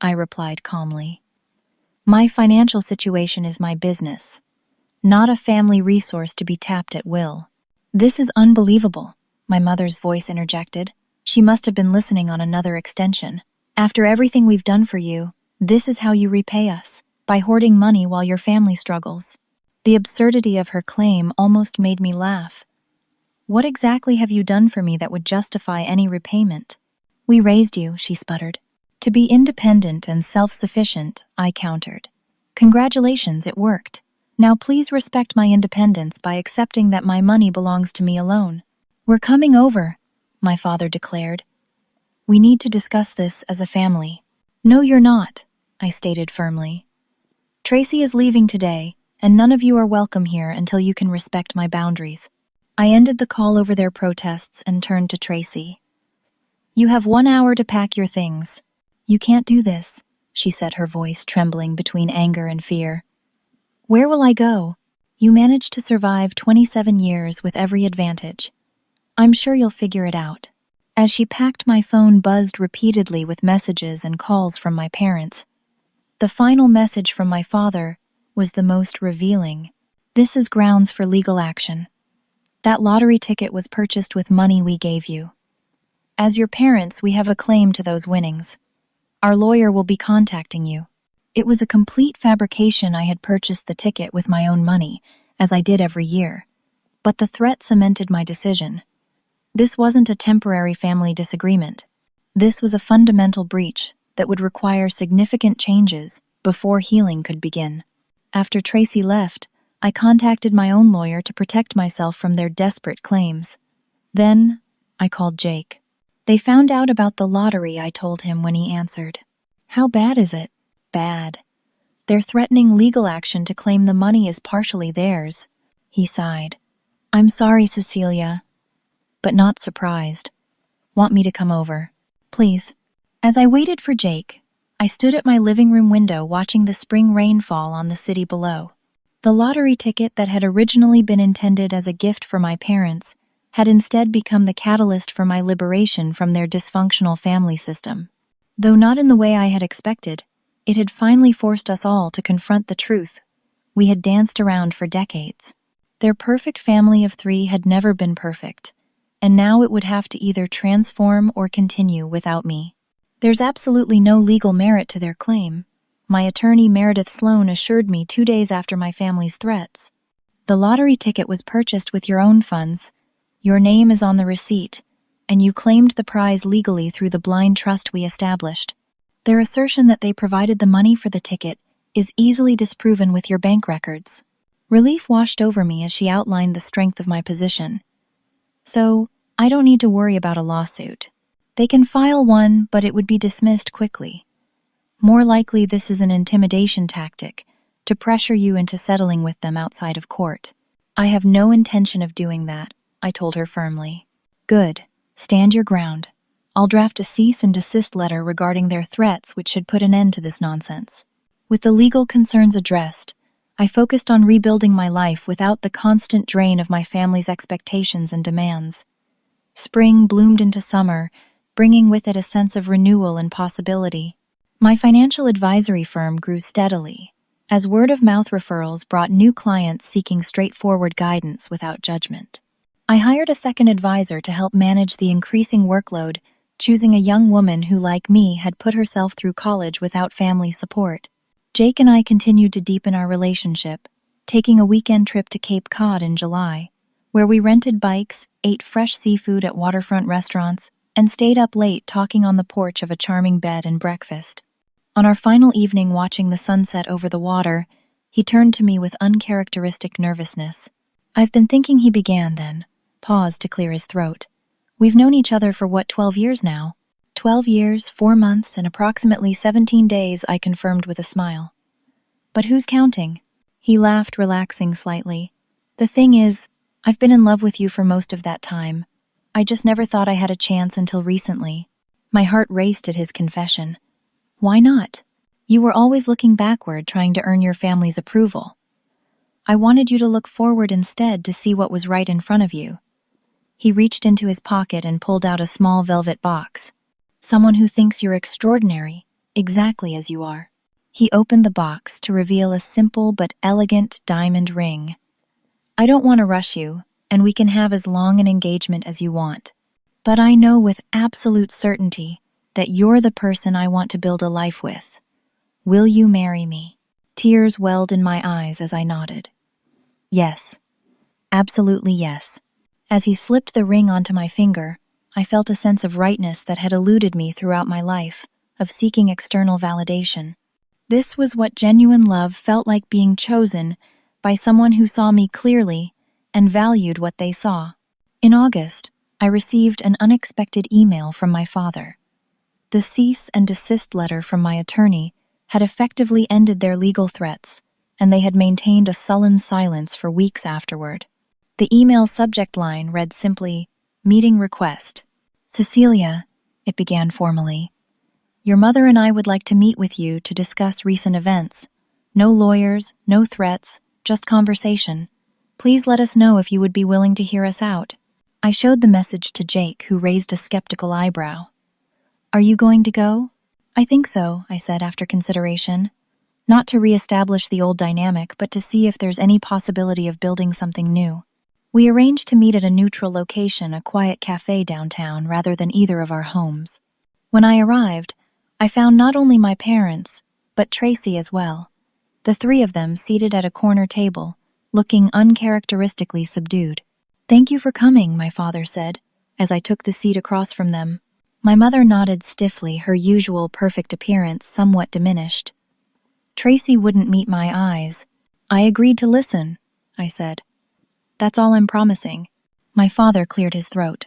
I replied calmly. "My financial situation is my business, not a family resource to be tapped at will." "This is unbelievable," my mother's voice interjected. She must have been listening on another extension. "After everything we've done for you, this is how you repay us, by hoarding money while your family struggles." The absurdity of her claim almost made me laugh. "What exactly have you done for me that would justify any repayment?" "We raised you," she sputtered. "To be independent and self-sufficient," I countered. "Congratulations, it worked. Now please respect my independence by accepting that my money belongs to me alone." "We're coming over," my father declared. "We need to discuss this as a family." "No, you're not," I stated firmly. "Tracy is leaving today, and none of you are welcome here until you can respect my boundaries." I ended the call over their protests and turned to Tracy. "You have 1 hour to pack your things." "You can't do this," she said, her voice trembling between anger and fear. "Where will I go? You managed to survive 27 years with every advantage. I'm sure you'll figure it out." As she packed, my phone buzzed repeatedly with messages and calls from my parents. The final message from my father was the most revealing. "This is grounds for legal action. That lottery ticket was purchased with money we gave you. As your parents, we have a claim to those winnings. Our lawyer will be contacting you." It was a complete fabrication. I had purchased the ticket with my own money, as I did every year. But the threat cemented my decision. This wasn't a temporary family disagreement. This was a fundamental breach that would require significant changes before healing could begin. After Tracy left, I contacted my own lawyer to protect myself from their desperate claims. Then, I called Jake. "They found out about the lottery," I told him when he answered. "How bad is it?" "Bad. They're threatening legal action to claim the money is partially theirs." He sighed. "I'm sorry, Cecilia, but not surprised. Want me to come over?" "Please." As I waited for Jake, I stood at my living room window watching the spring rain fall on the city below. The lottery ticket that had originally been intended as a gift for my parents had instead become the catalyst for my liberation from their dysfunctional family system. Though not in the way I had expected, it had finally forced us all to confront the truth we had danced around for decades. Their perfect family of 3 had never been perfect, and now it would have to either transform or continue without me. There's absolutely no legal merit to their claim, my attorney Meredith Sloan assured me 2 days after my family's threats. The lottery ticket was purchased with your own funds, your name is on the receipt, and you claimed the prize legally through the blind trust we established. Their assertion that they provided the money for the ticket is easily disproven with your bank records. Relief washed over me as she outlined the strength of my position. So, I don't need to worry about a lawsuit. They can file one, but it would be dismissed quickly. More likely this is an intimidation tactic, to pressure you into settling with them outside of court. I have no intention of doing that, I told her firmly. Good. Stand your ground. I'll draft a cease and desist letter regarding their threats which should put an end to this nonsense. With the legal concerns addressed, I focused on rebuilding my life without the constant drain of my family's expectations and demands. Spring bloomed into summer, bringing with it a sense of renewal and possibility. My financial advisory firm grew steadily, as word-of-mouth referrals brought new clients seeking straightforward guidance without judgment. I hired a second advisor to help manage the increasing workload, choosing a young woman who, like me, had put herself through college without family support. Jake and I continued to deepen our relationship, taking a weekend trip to Cape Cod in July, where we rented bikes, ate fresh seafood at waterfront restaurants, and stayed up late talking on the porch of a charming bed and breakfast. On our final evening watching the sunset over the water, he turned to me with uncharacteristic nervousness. I've been thinking, he began then, paused to clear his throat. We've known each other for 12 years now? 12 years, 4 months, and approximately 17 days, I confirmed with a smile. But who's counting? He laughed, relaxing slightly. The thing is, I've been in love with you for most of that time. I just never thought I had a chance until recently. My heart raced at his confession. Why not? You were always looking backward, trying to earn your family's approval. I wanted you to look forward instead, to see what was right in front of you. He reached into his pocket and pulled out a small velvet box. Someone who thinks you're extraordinary, exactly as you are. He opened the box to reveal a simple but elegant diamond ring. I don't want to rush you, and we can have as long an engagement as you want. But I know with absolute certainty that you're the person I want to build a life with. Will you marry me? Tears welled in my eyes as I nodded. Yes. Absolutely yes. As he slipped the ring onto my finger, I felt a sense of rightness that had eluded me throughout my life, of seeking external validation. This was what genuine love felt like, being chosen by someone who saw me clearly and valued what they saw. In August, I received an unexpected email from my father. The cease and desist letter from my attorney had effectively ended their legal threats, and they had maintained a sullen silence for weeks afterward. The email's subject line read simply, "Meeting request." "Cecilia," it began formally, "your mother and I would like to meet with you to discuss recent events. No lawyers, no threats, just conversation. Please let us know if you would be willing to hear us out." I showed the message to Jake, who raised a skeptical eyebrow. "Are you going to go?" "I think so," I said after consideration. Not to re-establish the old dynamic, but to see if there's any possibility of building something new. We arranged to meet at a neutral location, a quiet cafe downtown, rather than either of our homes. When I arrived, I found not only my parents, but Tracy as well. The 3 of them seated at a corner table, looking uncharacteristically subdued. "Thank you for coming," my father said, as I took the seat across from them. My mother nodded stiffly, her usual perfect appearance somewhat diminished. Tracy wouldn't meet my eyes. "I agreed to listen," I said. "That's all I'm promising." My father cleared his throat.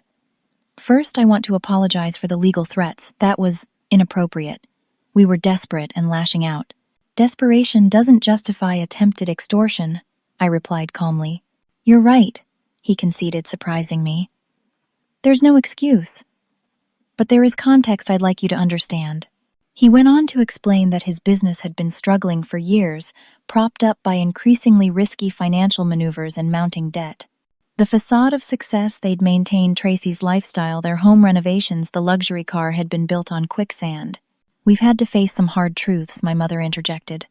"First, I want to apologize for the legal threats. That was inappropriate. We were desperate and lashing out." "Desperation doesn't justify attempted extortion," I replied calmly. "You're right," he conceded, surprising me. "There's no excuse. But there is context I'd like you to understand." He went on to explain that his business had been struggling for years, propped up by increasingly risky financial maneuvers and mounting debt. The facade of success they'd maintained Tracy's lifestyle, their home renovations, the luxury car had been built on quicksand. "We've had to face some hard truths," my mother interjected.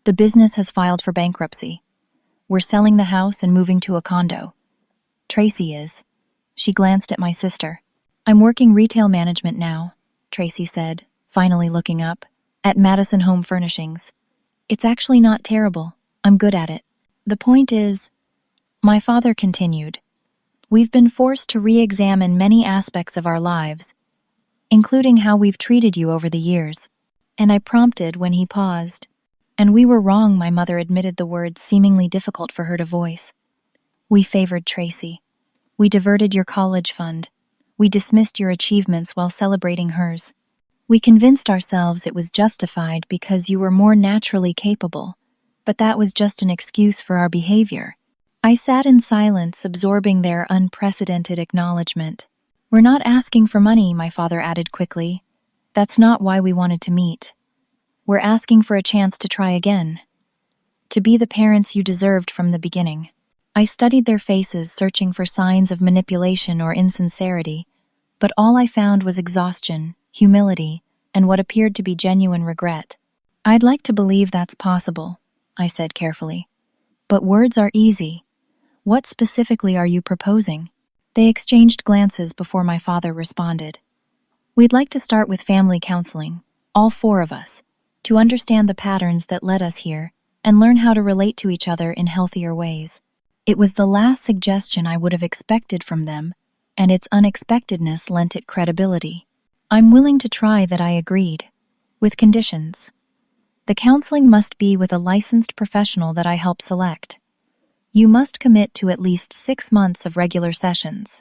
"The business has filed for bankruptcy. We're selling the house and moving to a condo. Tracy is." She glanced at my sister. "I'm working retail management now," Tracy said, finally looking up, "at Madison Home Furnishings. It's actually not terrible. I'm good at it. The point is," my father continued, "we've been forced to re-examine many aspects of our lives, including how we've treated you over the years." And I prompted when he paused. "And we were wrong," my mother admitted, the words seemingly difficult for her to voice. "We favored Tracy. We diverted your college fund. We dismissed your achievements while celebrating hers. We convinced ourselves it was justified because you were more naturally capable, but that was just an excuse for our behavior." I sat in silence, absorbing their unprecedented acknowledgement. "We're not asking for money," my father added quickly. "That's not why we wanted to meet. We're asking for a chance to try again. To be the parents you deserved from the beginning." I studied their faces, searching for signs of manipulation or insincerity, but all I found was exhaustion, humility, and what appeared to be genuine regret. "I'd like to believe that's possible," I said carefully. "But words are easy. What specifically are you proposing?" They exchanged glances before my father responded. "We'd like to start with family counseling, all four of us, to understand the patterns that led us here and learn how to relate to each other in healthier ways." It was the last suggestion I would have expected from them, and its unexpectedness lent it credibility. "I'm willing to try that," I agreed, "with conditions. The counseling must be with a licensed professional that I help select. You must commit to at least 6 months of regular sessions,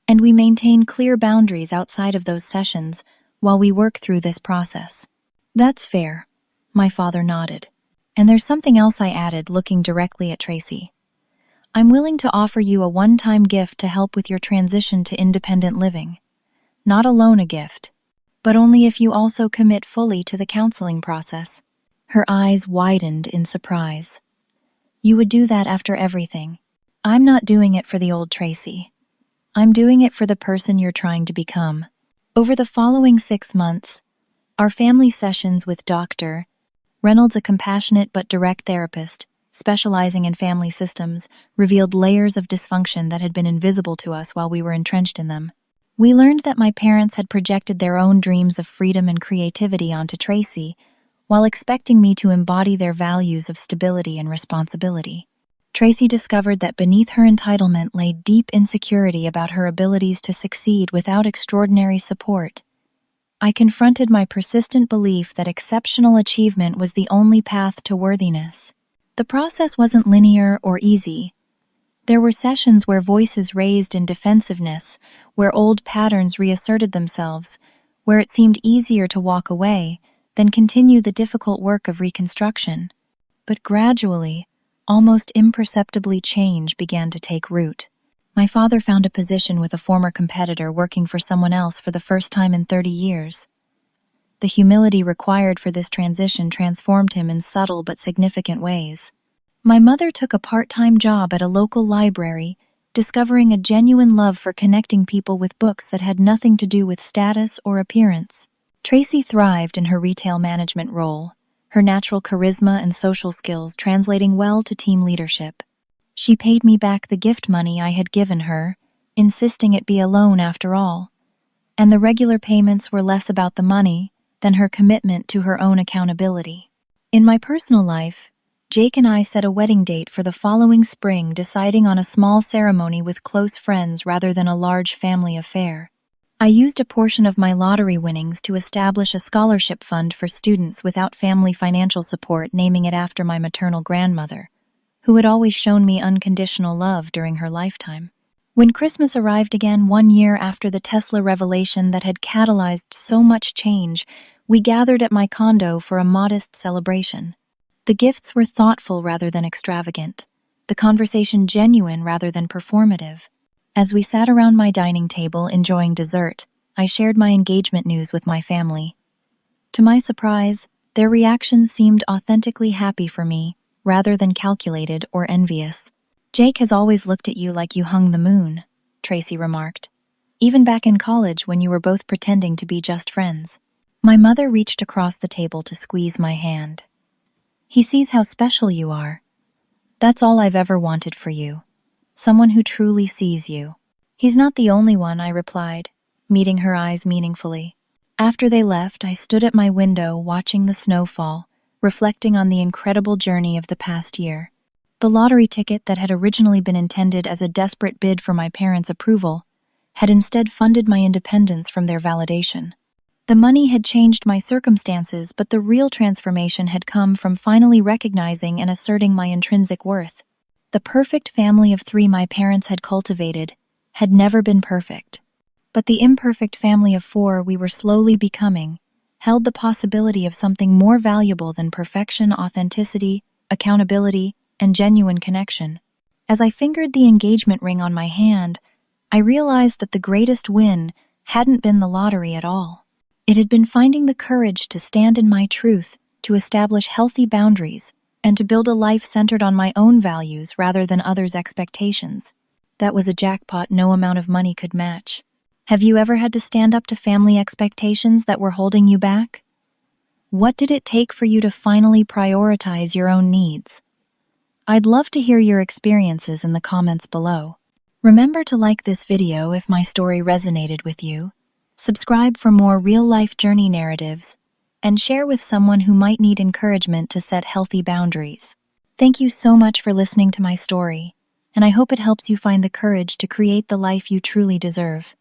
and we maintain clear boundaries outside of those sessions while we work through this process." "That's fair," my father nodded. "And there's something else," I added, looking directly at Tracy. "I'm willing to offer you a one-time gift to help with your transition to independent living. Not a loan, a gift, but only if you also commit fully to the counseling process." Her eyes widened in surprise. "You would do that after everything?" "I'm not doing it for the old Tracy. I'm doing it for the person you're trying to become." Over the following 6 months, our family sessions with Dr. Reynolds, a compassionate but direct therapist specializing in family systems, revealed layers of dysfunction that had been invisible to us while we were entrenched in them. We learned that my parents had projected their own dreams of freedom and creativity onto Tracy, while expecting me to embody their values of stability and responsibility. Tracy discovered that beneath her entitlement lay deep insecurity about her abilities to succeed without extraordinary support. I confronted my persistent belief that exceptional achievement was the only path to worthiness. The process wasn't linear or easy. There were sessions where voices raised in defensiveness, where old patterns reasserted themselves, where it seemed easier to walk away than continue the difficult work of reconstruction. But gradually, almost imperceptibly, change began to take root. My father found a position with a former competitor, working for someone else for the first time in 30 years. The humility required for this transition transformed him in subtle but significant ways. My mother took a part-time job at a local library, discovering a genuine love for connecting people with books that had nothing to do with status or appearance. Tracy thrived in her retail management role, her natural charisma and social skills translating well to team leadership. She paid me back the gift money I had given her, insisting it be a loan after all, and the regular payments were less about the money than her commitment to her own accountability. In my personal life, Jake and I set a wedding date for the following spring, deciding on a small ceremony with close friends rather than a large family affair. I used a portion of my lottery winnings to establish a scholarship fund for students without family financial support, naming it after my maternal grandmother, who had always shown me unconditional love during her lifetime. When Christmas arrived again 1 year after the Tesla revelation that had catalyzed so much change, we gathered at my condo for a modest celebration. The gifts were thoughtful rather than extravagant, the conversation genuine rather than performative. As we sat around my dining table enjoying dessert, I shared my engagement news with my family. To my surprise, their reactions seemed authentically happy for me, rather than calculated or envious. Jake has always looked at you like you hung the moon, Tracy remarked. Even back in college when you were both pretending to be just friends. My mother reached across the table to squeeze my hand. He sees how special you are. That's all I've ever wanted for you. Someone who truly sees you. He's not the only one, I replied, meeting her eyes meaningfully. After they left, I stood at my window watching the snow fall, reflecting on the incredible journey of the past year. The lottery ticket that had originally been intended as a desperate bid for my parents' approval had instead funded my independence from their validation. The money had changed my circumstances, but the real transformation had come from finally recognizing and asserting my intrinsic worth. The perfect family of 3 my parents had cultivated had never been perfect. But the imperfect family of 4 we were slowly becoming held the possibility of something more valuable than perfection, authenticity, accountability, and genuine connection. As I fingered the engagement ring on my hand, I realized that the greatest win hadn't been the lottery at all. It had been finding the courage to stand in my truth, to establish healthy boundaries, and to build a life centered on my own values rather than others' expectations. That was a jackpot no amount of money could match. Have you ever had to stand up to family expectations that were holding you back? What did it take for you to finally prioritize your own needs? I'd love to hear your experiences in the comments below. Remember to like this video if my story resonated with you, subscribe for more real-life journey narratives, and share with someone who might need encouragement to set healthy boundaries. Thank you so much for listening to my story, and I hope it helps you find the courage to create the life you truly deserve.